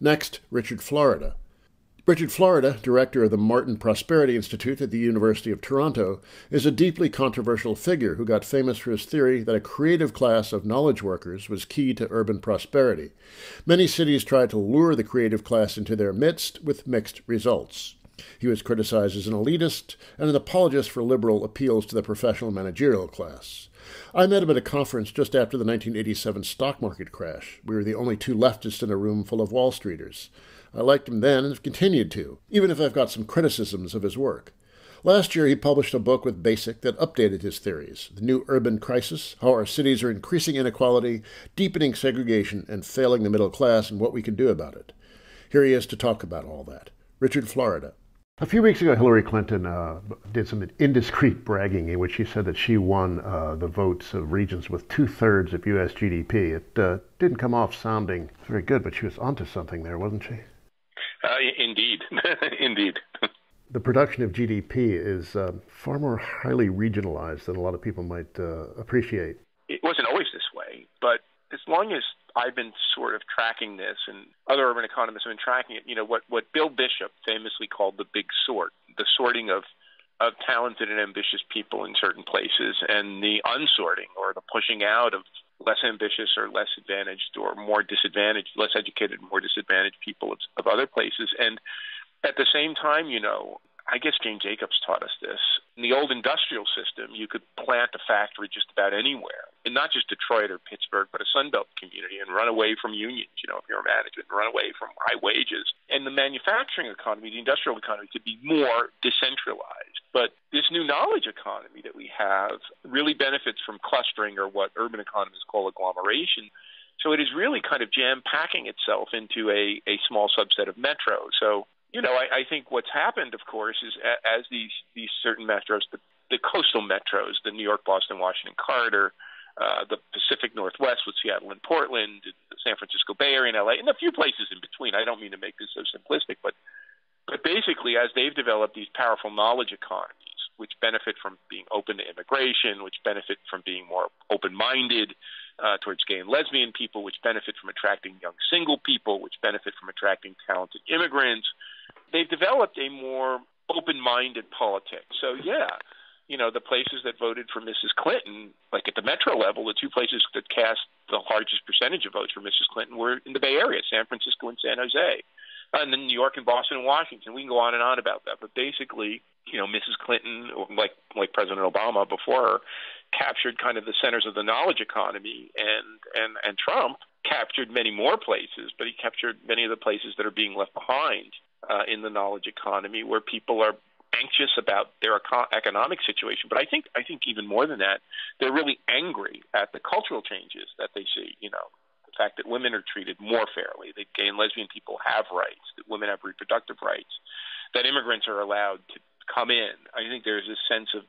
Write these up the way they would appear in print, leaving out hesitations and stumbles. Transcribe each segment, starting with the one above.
Next, Richard Florida. Richard Florida, director of the Martin Prosperity Institute at the University of Toronto, is a deeply controversial figure who got famous for his theory that a creative class of knowledge workers was key to urban prosperity. Many cities tried to lure the creative class into their midst with mixed results. He was criticized as an elitist and an apologist for liberal appeals to the professional managerial class. I met him at a conference just after the 1987 stock market crash. We were the only two leftists in a room full of Wall Streeters. I liked him then and have continued to, even if I've got some criticisms of his work. Last year, he published a book with Basic that updated his theories: The New Urban Crisis, How Our Cities Are Increasing Inequality, Deepening Segregation, and Failing the Middle Class, and What We Can Do About It. Here he is to talk about all that. Richard Florida. A few weeks ago, Hillary Clinton did some indiscreet bragging in which she said that she won the votes of regions with 2/3 of U.S. GDP. It didn't come off sounding very good, but she was onto something there, wasn't she? Indeed. Indeed. The production of GDP is far more highly regionalized than a lot of people might appreciate. It wasn't always this way, but as long as I've been sort of tracking this, and other urban economists have been tracking it, what Bill Bishop famously called the big sort, the sorting of talented and ambitious people in certain places, and the unsorting or the pushing out of less ambitious or less advantaged or more disadvantaged, less educated, more disadvantaged people of other places. And at the same time, I guess Jane Jacobs taught us this. In the old industrial system, you could plant a factory just about anywhere, and not just Detroit or Pittsburgh, but a Sunbelt community, and run away from unions, if you're a management, and run away from high wages. And the manufacturing economy, the industrial economy, could be more decentralized. But this new knowledge economy that we have really benefits from clustering, or what urban economists call agglomeration. So it is really kind of jam-packing itself into a small subset of metros. So I think what's happened, of course, is as these certain metros, the coastal metros, the New York, Boston, Washington corridor, the Pacific Northwest with Seattle and Portland, the San Francisco Bay Area and LA, and a few places in between. I don't mean to make this so simplistic, but basically, as they've developed these powerful knowledge economies, which benefit from being open to immigration, which benefit from being more open-minded towards gay and lesbian people, which benefit from attracting young single people, which benefit from attracting talented immigrants, they've developed a more open-minded politics. So, the places that voted for Mrs. Clinton, like at the metro level, the two places that cast the largest percentage of votes for Mrs. Clinton were in the Bay Area, San Francisco and San Jose, and then New York and Boston and Washington. We can go on and on about that. But basically, Mrs. Clinton, like President Obama before her, captured kind of the centers of the knowledge economy, and Trump captured many more places, but he captured many of the places that are being left behind in the knowledge economy, where people are anxious about their economic situation. But I think even more than that, they're really angry at the cultural changes that they see. The fact that women are treated more fairly, that gay and lesbian people have rights, that women have reproductive rights, that immigrants are allowed to come in. I think there's this sense of,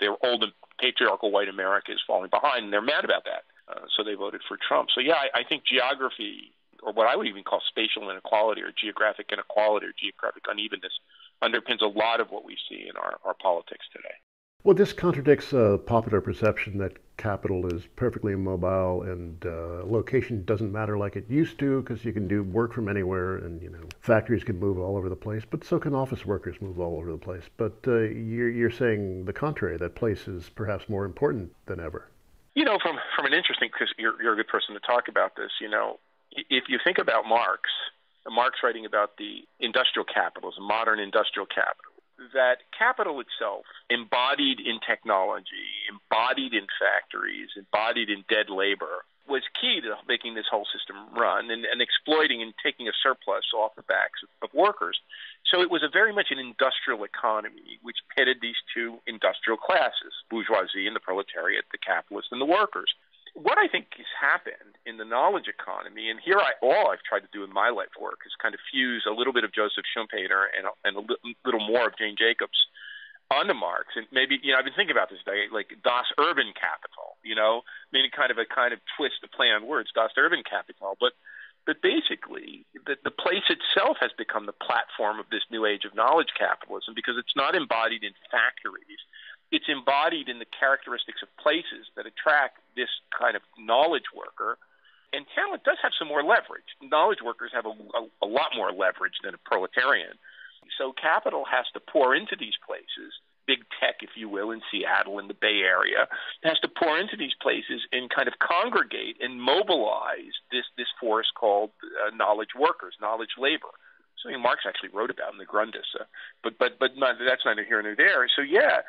their old patriarchal white America is falling behind, and they're mad about that. So they voted for Trump. So, I think geography, or what I would even call spatial inequality or geographic inequality or geographic unevenness, underpins a lot of what we see in our politics today. Well, this contradicts popular perception that capital is perfectly mobile and location doesn't matter like it used to, because you can do work from anywhere, and factories can move all over the place, but so can office workers move all over the place. But you're saying the contrary, that place is perhaps more important than ever. From an interesting, because you're a good person to talk about this. If you think about Marx writing about the industrial capitalism, modern industrial capital, that capital itself, embodied in technology, embodied in factories, embodied in dead labor, was key to making this whole system run and exploiting and taking a surplus off the backs of workers. So it was a very much an industrial economy, which pitted these two industrial classes, bourgeoisie and the proletariat, the capitalists and the workers. What I think has happened in the knowledge economy, and here all I've tried to do in my life work is kind of fuse a little bit of Joseph Schumpeter and a little more of Jane Jacobs onto Marx. And maybe, I've been thinking about this today, like Das Urban Capital, meaning kind of twist, a play on words, Das Urban Capital. But basically, the place itself has become the platform of this new age of knowledge capitalism, because it's not embodied in factories. It's embodied in the characteristics of places that attract this kind of knowledge worker And talent does have some more leverage. Knowledge workers have a lot more leverage than a proletarian. So capital has to pour into these places, big tech, if you will, in Seattle, in the Bay Area, has to pour into these places and kind of congregate and mobilize this force called knowledge workers, knowledge labor. Something Marx actually wrote about in the Grundrisse, but that's neither here nor there. So yeah,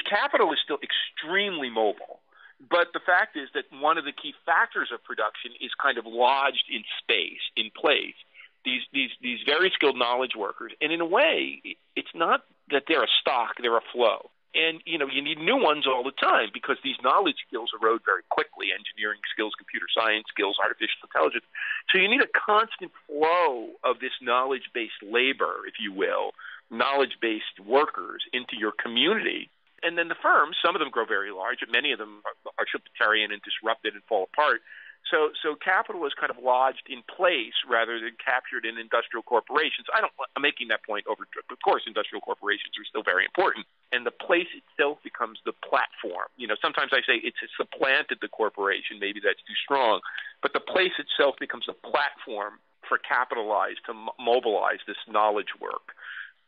capital is still extremely mobile. But the fact is that one of the key factors of production is kind of lodged in space, in place. These very skilled knowledge workers, and in a way, it's not that they're a stock; they're a flow. And you need new ones all the time because these knowledge skills erode very quickly: engineering skills, computer science skills, artificial intelligence. So you need a constant flow of this knowledge-based labor, if you will, knowledge-based workers into your community. And then the firms, some of them grow very large, but many of them are utilitarian and disrupted and fall apart. So capital is kind of lodged in place rather than captured in industrial corporations. I'm making that point over. Of course, industrial corporations are still very important, and the place itself becomes the platform. Sometimes I say it's supplanted the corporation. Maybe that's too strong, but the place itself becomes a platform for capitalized to mobilize this knowledge work,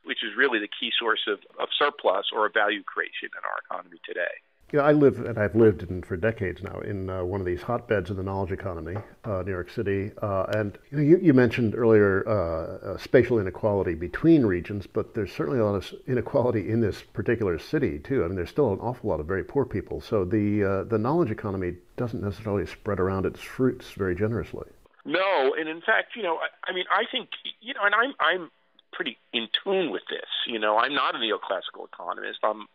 which is really the key source of surplus or value creation in our economy today. I live, and I've lived for decades now, in one of these hotbeds of the knowledge economy, New York City. And you mentioned earlier spatial inequality between regions, but there's certainly a lot of inequality in this particular city, too. I mean, there's still an awful lot of very poor people. So the knowledge economy doesn't necessarily spread around its fruits very generously. No, and in fact, I think, and I'm pretty in tune with this. I'm not a neoclassical economist. I'm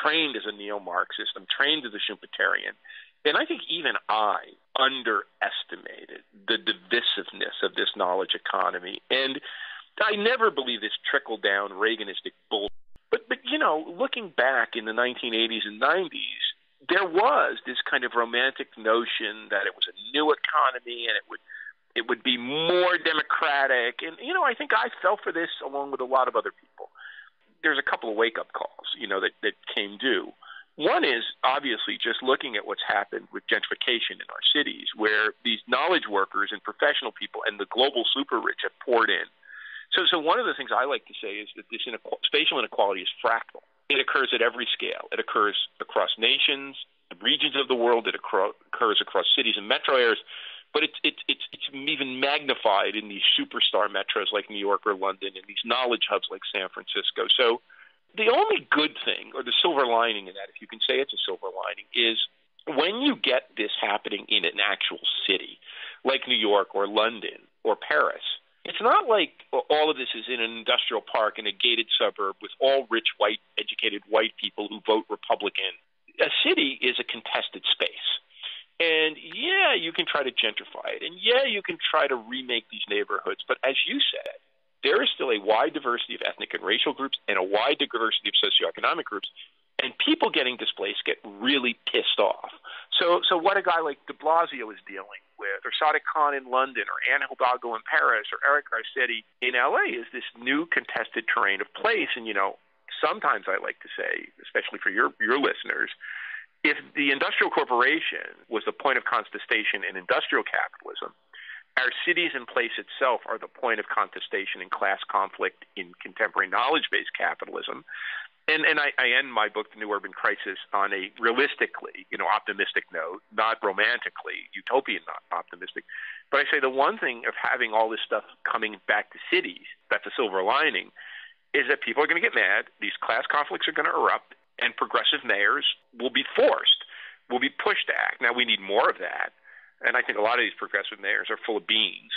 trained as a neo-Marxist. I'm trained as a Schumpeterian. And I think even I underestimated the divisiveness of this knowledge economy. And I never believed this trickle-down Reaganistic bull. But looking back in the 1980s and 90s, there was this kind of romantic notion that it was a new economy and it would be more democratic. And, I think I fell for this along with a lot of other people. There's a couple of wake-up calls, that came due. One is obviously just looking at what's happened with gentrification in our cities, where these knowledge workers and professional people and the global super rich have poured in. So one of the things I like to say is that this spatial inequality is fractal. It occurs at every scale. It occurs across nations, regions of the world. It occurs across cities and metro areas. But it's even magnified in these superstar metros like New York or London and these knowledge hubs like San Francisco. So the only good thing, or the silver lining in that, if you can say it's a silver lining, is when you get this happening in an actual city like New York or London or Paris, it's not like all of this is in an industrial park in a gated suburb with all rich, white, educated white people who vote Republican. A city is a contested space. And yeah, you can try to gentrify it. And yeah, you can try to remake these neighborhoods. But as you said, there is still a wide diversity of ethnic and racial groups and a wide diversity of socioeconomic groups. And people getting displaced get really pissed off. So what a guy like de Blasio is dealing with, or Sadiq Khan in London, or Anne Hidalgo in Paris, or Eric Garcetti in LA is this new contested terrain of place. And, sometimes I like to say, especially for your listeners, if the industrial corporation was the point of contestation in industrial capitalism, our cities and place itself are the point of contestation in class conflict in contemporary knowledge-based capitalism. And I end my book, The New Urban Crisis, on a realistically, optimistic note, not romantically, utopian, not optimistic. But I say the one thing of having all this stuff coming back to cities, that's a silver lining, is that people are going to get mad, these class conflicts are going to erupt, and progressive mayors will be pushed to act. Now, we need more of that, and I think a lot of these progressive mayors are full of beans.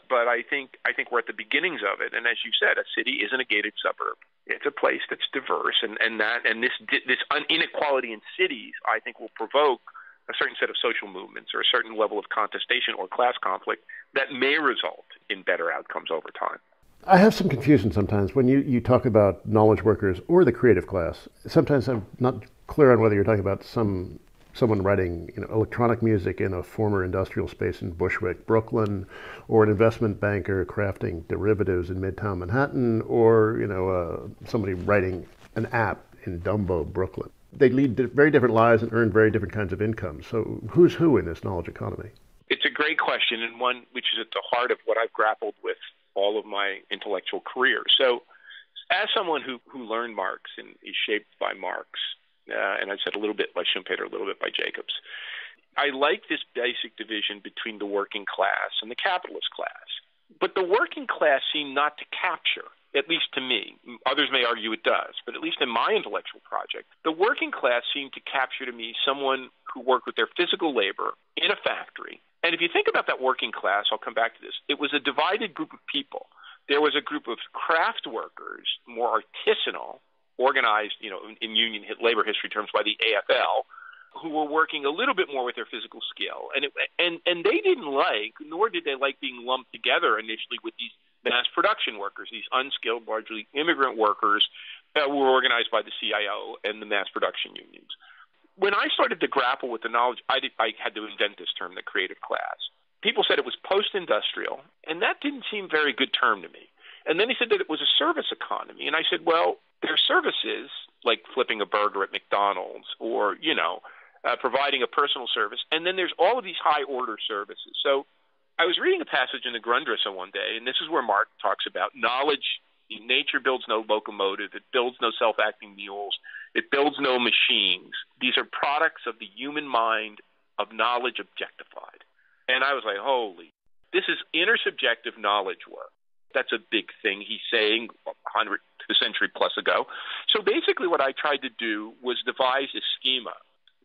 But I think we're at the beginnings of it. And as you said, a city isn't a gated suburb. It's a place that's diverse, and this inequality in cities, I think, will provoke a certain set of social movements or a certain level of contestation or class conflict that may result in better outcomes over time. I have some confusion sometimes when you talk about knowledge workers or the creative class. Sometimes I'm not clear on whether you're talking about someone writing electronic music in a former industrial space in Bushwick, Brooklyn, or an investment banker crafting derivatives in Midtown Manhattan, or somebody writing an app in Dumbo, Brooklyn. They lead very different lives and earn very different kinds of income. So who's who in this knowledge economy? It's a great question, and one which is at the heart of what I've grappled with all of my intellectual career. So as someone who learned Marx and is shaped by Marx, and I said a little bit by Schumpeter, a little bit by Jacobs, I like this basic division between the working class and the capitalist class. But the working class seemed not to capture, at least to me, others may argue it does, but at least in my intellectual project, the working class seemed to capture to me someone who worked with their physical labor in a factory. And if you think about that working class, I'll come back to this, it was a divided group of people. There was a group of craft workers, more artisanal, organized, in union labor history terms by the AFL, who were working a little bit more with their physical skill. And they didn't like, nor did they like being lumped together initially with these mass production workers, these unskilled, largely immigrant workers that were organized by the CIO and the mass production unions. When I started to grapple with the knowledge, I had to invent this term, the creative class. People said it was post-industrial, and that didn't seem a very good term to me. And then he said that it was a service economy. And I said, well, there are services like flipping a burger at McDonald's or, providing a personal service. And then there's all of these high-order services. So I was reading a passage in the Grundrisse one day, and this is where Marx talks about knowledge. Nature builds no locomotive. It builds no self-acting mules. It builds no machines. These are products of the human mind, of knowledge objectified. And I was like, holy, this is intersubjective knowledge work. That's a big thing he's saying 100 a century plus ago. So basically what I tried to do was devise a schema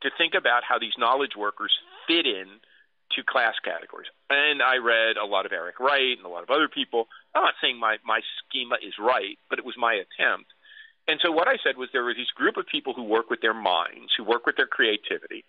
to think about how these knowledge workers fit in to class categories. And I read a lot of Eric Wright and a lot of other people. I'm not saying my schema is right, but it was my attempt. And so what I said was there was this group of people who work with their minds, who work with their creativity.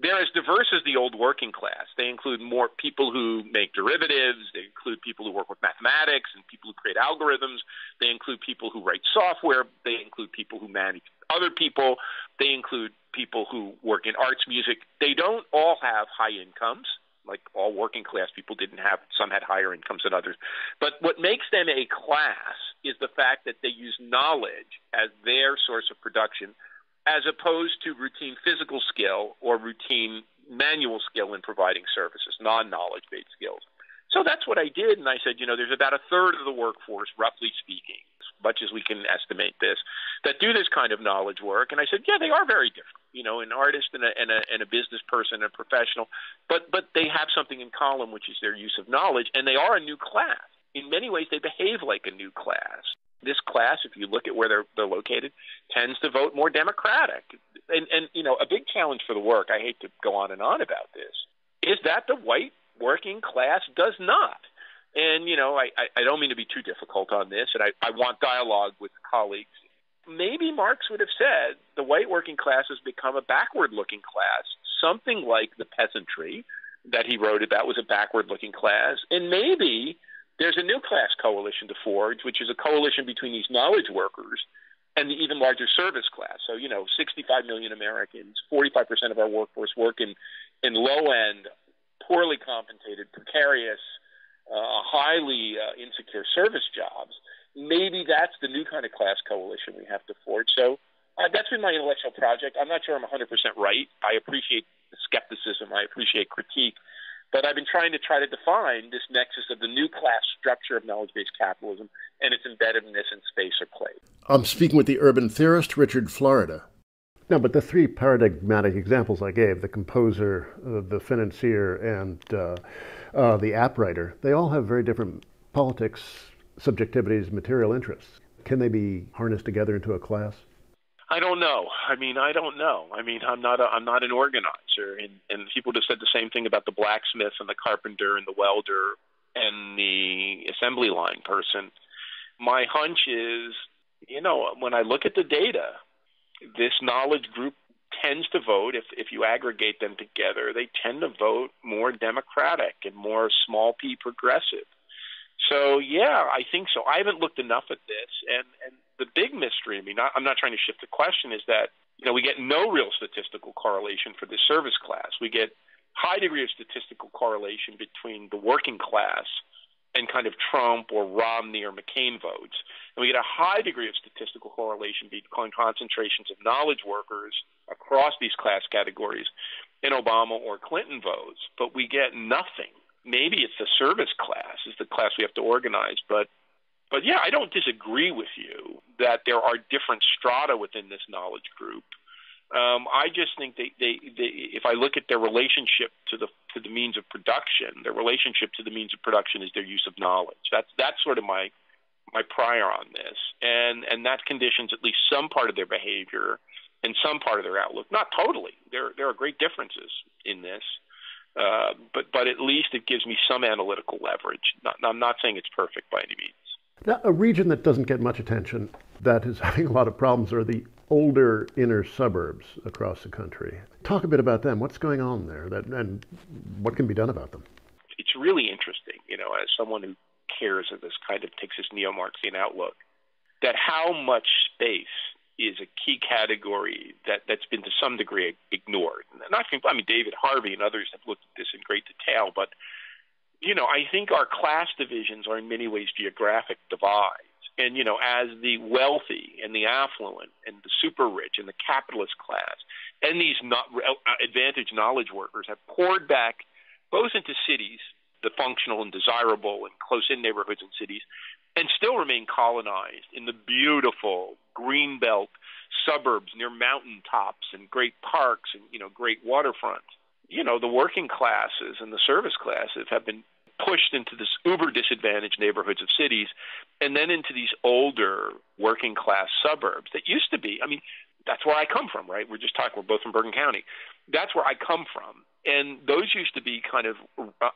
They're as diverse as the old working class. They include more people who make derivatives. They include people who work with mathematics and people who create algorithms. They include people who write software. They include people who manage other people. They include people who work in arts, music. They don't all have high incomes. Like all working class people didn't have, some had higher incomes than others. But what makes them a class is the fact that they use knowledge as their source of production, as opposed to routine physical skill or routine manual skill in providing services, non-knowledge-based skills. So that's what I did, and I said, there's about a third of the workforce, roughly speaking, as much as we can estimate this, that do this kind of knowledge work. And I said, yeah, they are very different, an artist and a business person, a professional, but they have something in common, which is their use of knowledge, and they are a new class. In many ways, they behave like a new class. This class, if you look at where they're located, tends to vote more Democratic. And a big challenge for the work, I hate to go on and on about this, is that the white working class does not. And, I don't mean to be too difficult on this, and I want dialogue with colleagues. Maybe Marx would have said the white working class has become a backward-looking class, something like the peasantry that he wrote about was a backward-looking class. And maybe there's a new class coalition to forge, which is a coalition between these knowledge workers and the even larger service class. So, 65 million Americans, 45% of our workforce work in low-end, poorly compensated, precarious, highly insecure service jobs. Maybe that's the new kind of class coalition we have to forge. So that's been my intellectual project. I'm not sure I'm 100% right. I appreciate the skepticism. I appreciate critique. But I've been trying to define this nexus of the new class structure of knowledge-based capitalism and its embeddedness in space or place. I'm speaking with the urban theorist, Richard Florida. No, but the three paradigmatic examples I gave, the composer, the financier, and the app writer, they all have very different politics, subjectivities, material interests. Can they be harnessed together into a class? I don't know. I'm not an organizer, and people have said the same thing about the blacksmith and the carpenter and the welder and the assembly line person. My hunch is, when I look at the data, this knowledge group tends to vote, if you aggregate them together, they tend to vote more Democratic and more small p progressive. So, yeah, I think so. I haven't looked enough at this, and the big mystery, I'm not trying to shift the question, is that, we get no real statistical correlation for the service class. We get high degree of statistical correlation between the working class and kind of Trump or Romney or McCain votes. And we get a high degree of statistical correlation between concentrations of knowledge workers across these class categories in Obama or Clinton votes, but we get nothing. Maybe it's the service class is the class we have to organize, but yeah, I don't disagree with you that there are different strata within this knowledge group. I just think they if I look at their relationship to the means of production, their relationship to the means of production is their use of knowledge. That's sort of my prior on this, and that conditions at least some part of their behavior and some part of their outlook. Not totally. There are great differences in this, but at least it gives me some analytical leverage. I'm not saying it's perfect by any means. Now, a region that doesn't get much attention, that is having a lot of problems, are the older inner suburbs across the country. Talk a bit about them. What's going on there, and what can be done about them? It's really interesting, as someone who cares of this kind of takes this neo-Marxian outlook, that how much space is a key category that's been to some degree ignored. And David Harvey and others have looked at this in great detail, but I think our class divisions are in many ways geographic divides. And, as the wealthy and the affluent and the super rich and the capitalist class and these advantaged knowledge workers have poured back both into cities, the functional and desirable and close-in neighborhoods and cities, and still remain colonized in the beautiful greenbelt suburbs near mountain tops and great parks and, great waterfronts. The working classes and the service classes have been pushed into this uber disadvantaged neighborhoods of cities and then into these older working class suburbs that used to be, that's where I come from, right? We're both from Bergen County. That's where I come from. And those used to be kind of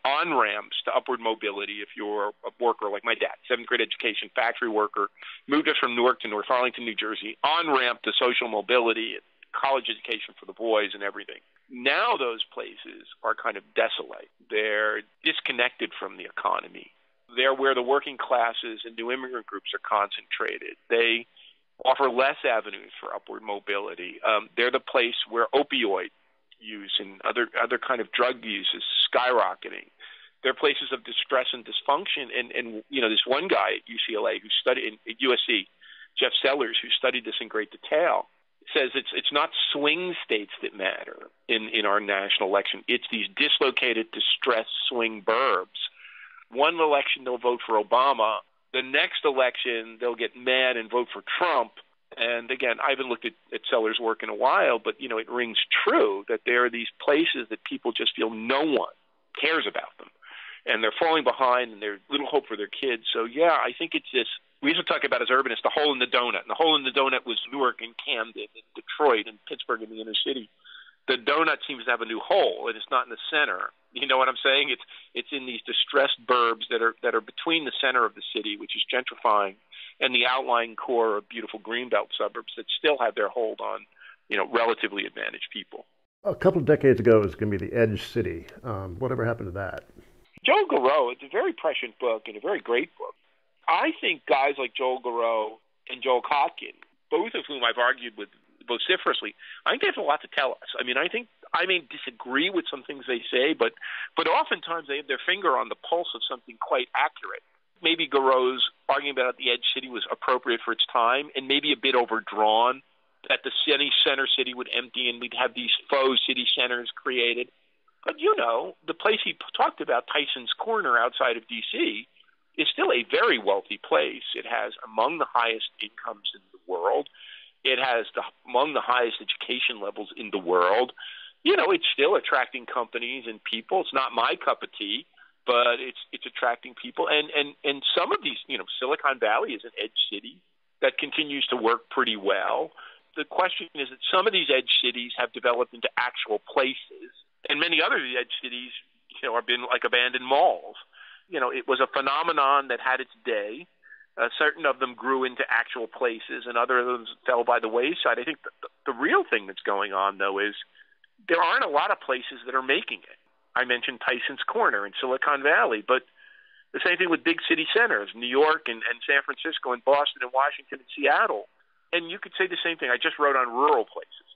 on-ramps to upward mobility if you're a worker like my dad, seventh grade education, factory worker, moved us from Newark to North Arlington, New Jersey, on-ramp to social mobility, college education for the boys and everything. Now those places are kind of desolate. They're disconnected from the economy. They're where the working classes and new immigrant groups are concentrated. They offer less avenues for upward mobility. They're the place where opioid use and other kind of drug use is skyrocketing. They're places of distress and dysfunction. And this one guy at UCLA who studied at USC, Jeff Sellers, who studied this in great detail, says it's not swing states that matter in our national election. It's these dislocated, distressed swing burbs. One election they'll vote for Obama. The next election they'll get mad and vote for Trump. And again, I haven't looked at Sellers' work in a while, but it rings true that there are these places that people just feel no one cares about them. And they're falling behind and there's little hope for their kids. So yeah, I think it's this. We used to talk about as urbanists the hole in the donut. And the hole in the donut was Newark and Camden and Detroit and Pittsburgh in the inner city. The donut seems to have a new hole, and it's not in the center. You know what I'm saying? It's in these distressed burbs that are between the center of the city, which is gentrifying, and the outlying core of beautiful greenbelt suburbs that still have their hold on, relatively advantaged people. A couple of decades ago, it was going to be the Edge City. Whatever happened to that? Joel Garreau, it's a very prescient book and a very great book. I think guys like Joel Garreau and Joel Kotkin, both of whom I've argued with vociferously, I think they have a lot to tell us. I may disagree with some things they say, but oftentimes they have their finger on the pulse of something quite accurate. Maybe Garreau's argument about the Edge City was appropriate for its time and maybe a bit overdrawn, that the center city would empty and we'd have these faux city centers created. But, the place he talked about, Tyson's Corner outside of D.C., is still a very wealthy place. It has among the highest incomes in the world. It has among the highest education levels in the world. It's still attracting companies and people. It's not my cup of tea, but it's attracting people. And some of these, Silicon Valley is an edge city that continues to work pretty well. The question is that some of these edge cities have developed into actual places, and many other edge cities, have been like abandoned malls. It was a phenomenon that had its day. Certain of them grew into actual places, and other of them fell by the wayside. I think the real thing that's going on, though, is there aren't a lot of places that are making it. I mentioned Tyson's Corner in Silicon Valley, but the same thing with big city centers, New York and San Francisco and Boston and Washington and Seattle. And you could say the same thing. I just wrote on rural places.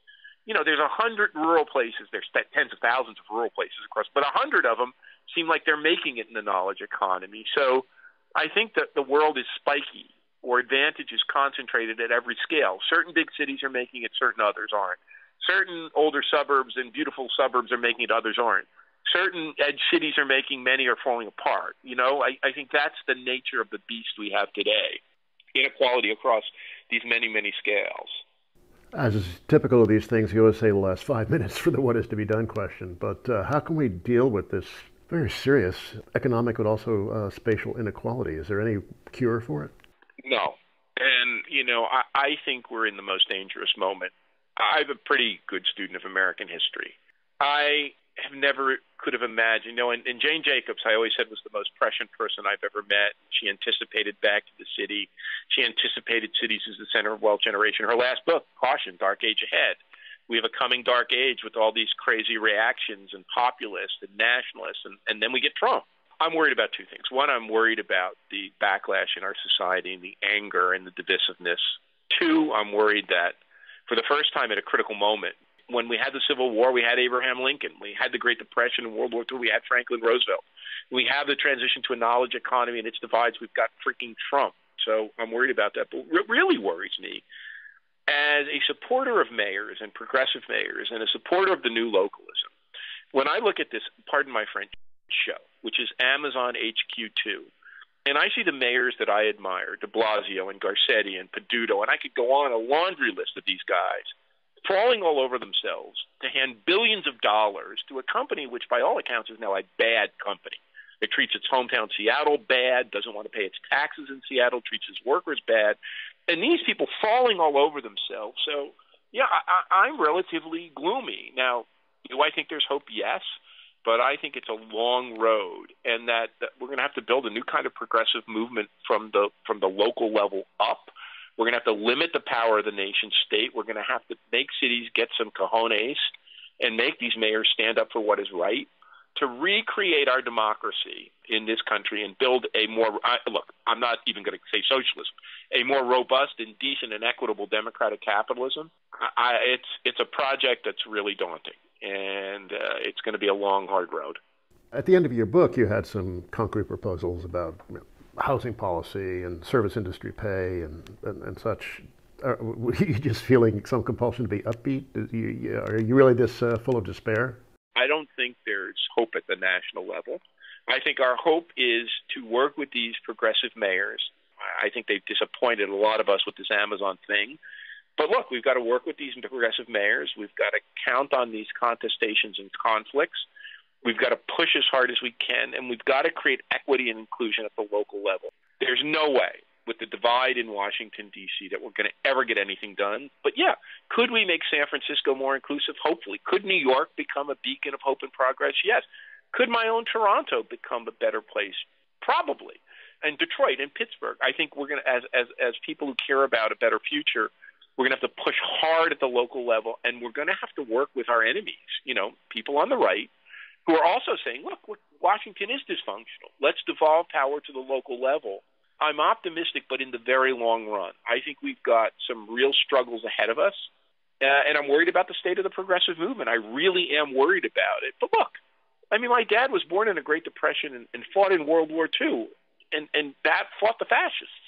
There's 100 rural places. There's tens of thousands of rural places across, but 100 of them seem like they're making it in the knowledge economy. So I think that the world is spiky, or advantage is concentrated at every scale. Certain big cities are making it, certain others aren't. Certain older suburbs and beautiful suburbs are making it, others aren't. Certain edge cities are making, many are falling apart. I think that's the nature of the beast we have today. Inequality across these many, many scales. As is typical of these things, you always say the last 5 minutes for the what is to be done question. But how can we deal with this very serious economic but also spatial inequality? Is there any cure for it? No. And, I think we're in the most dangerous moment. I'm a pretty good student of American history. I have never could have imagined, and Jane Jacobs, I always said, was the most prescient person I've ever met. She anticipated back to the city. She anticipated cities as the center of wealth generation. Her last book, Caution, Dark Age Ahead. We have a coming dark age with all these crazy reactions and populists and nationalists, and then we get Trump. I'm worried about two things. One, I'm worried about the backlash in our society and the anger and the divisiveness. Two, I'm worried that for the first time at a critical moment, when we had the Civil War, we had Abraham Lincoln. We had the Great Depression and World War II. We had Franklin Roosevelt. We have the transition to a knowledge economy and its divides. We've got freaking Trump. So I'm worried about that. But what really worries me, as a supporter of mayors and progressive mayors and a supporter of the new localism, when I look at this, pardon my French, show, which is Amazon HQ2, and I see the mayors that I admire, de Blasio and Garcetti and Peduto, and I could go on a laundry list of these guys, falling all over themselves to hand billions of dollars to a company which, by all accounts, is now a bad company. It treats its hometown Seattle bad, doesn't want to pay its taxes in Seattle, treats its workers bad. And these people falling all over themselves. So, yeah, I'm relatively gloomy. Now, do I think there's hope? Yes. But I think it's a long road, and that we're going to have to build a new kind of progressive movement from the local level up. We're going to have to limit the power of the nation state. We're going to have to make cities get some cojones and make these mayors stand up for what is right to recreate our democracy in this country and build a more, look, I'm not even going to say socialism, a more robust and decent and equitable democratic capitalism. It's a project that's really daunting, and it's going to be a long, hard road. At the end of your book, you had some concrete proposals about housing policy and service industry pay and such. Were you just feeling some compulsion to be upbeat? Are you really this full of despair? I don't think there's hope at the national level. I think our hope is to work with these progressive mayors. I think they've disappointed a lot of us with this Amazon thing. But look, we've got to work with these progressive mayors. We've got to count on these contestations and conflicts. We've got to push as hard as we can, and we've got to create equity and inclusion at the local level. There's no way with the divide in Washington, D.C., that we're going to ever get anything done. But yeah, could we make San Francisco more inclusive? Hopefully. Could New York become a beacon of hope and progress? Yes. Could my own Toronto become a better place? Probably. And Detroit and Pittsburgh. I think we're going to, as people who care about a better future, we're going to have to push hard at the local level, and we're going to have to work with our enemies, people on the right, who are also saying, look, Washington is dysfunctional. Let's devolve power to the local level. I'm optimistic, but in the very long run, I think we've got some real struggles ahead of us, and I'm worried about the state of the progressive movement. I really am worried about it. But look, my dad was born in a Great Depression and fought in World War II, and that fought the fascists,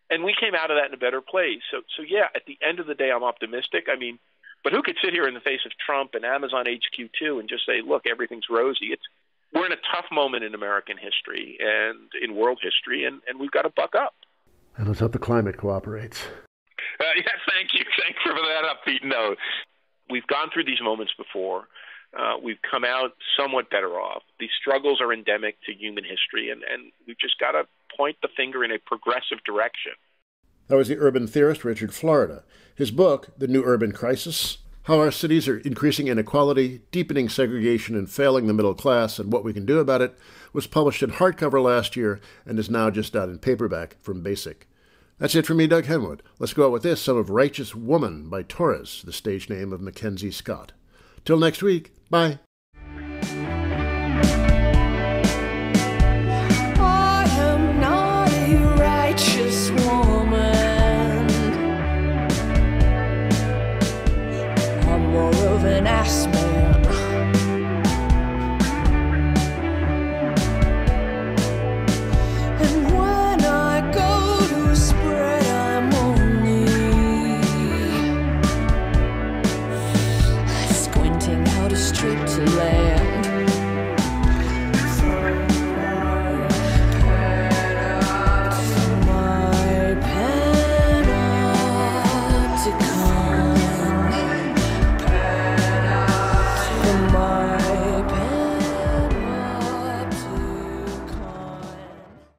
and we came out of that in a better place. So yeah, at the end of the day, I'm optimistic. But who could sit here in the face of Trump and Amazon HQ2 and just say, look, everything's rosy? We're in a tough moment in American history and in world history, and we've got to buck up. And let's hope the climate cooperates. Yeah, thank you. Thanks for that upbeat note. We've gone through these moments before. We've come out somewhat better off. These struggles are endemic to human history, and we've just got to point the finger in a progressive direction. That was the urban theorist Richard Florida. His book, The New Urban Crisis, How Our Cities Are Increasing Inequality, Deepening Segregation, and Failing the Middle Class, and What We Can Do About It, was published in hardcover last year and is now just out in paperback from Basic. That's it for me, Doug Henwood. Let's go out with this, some of Righteous Woman by Torres, the stage name of Mackenzie Scott. Till next week, bye.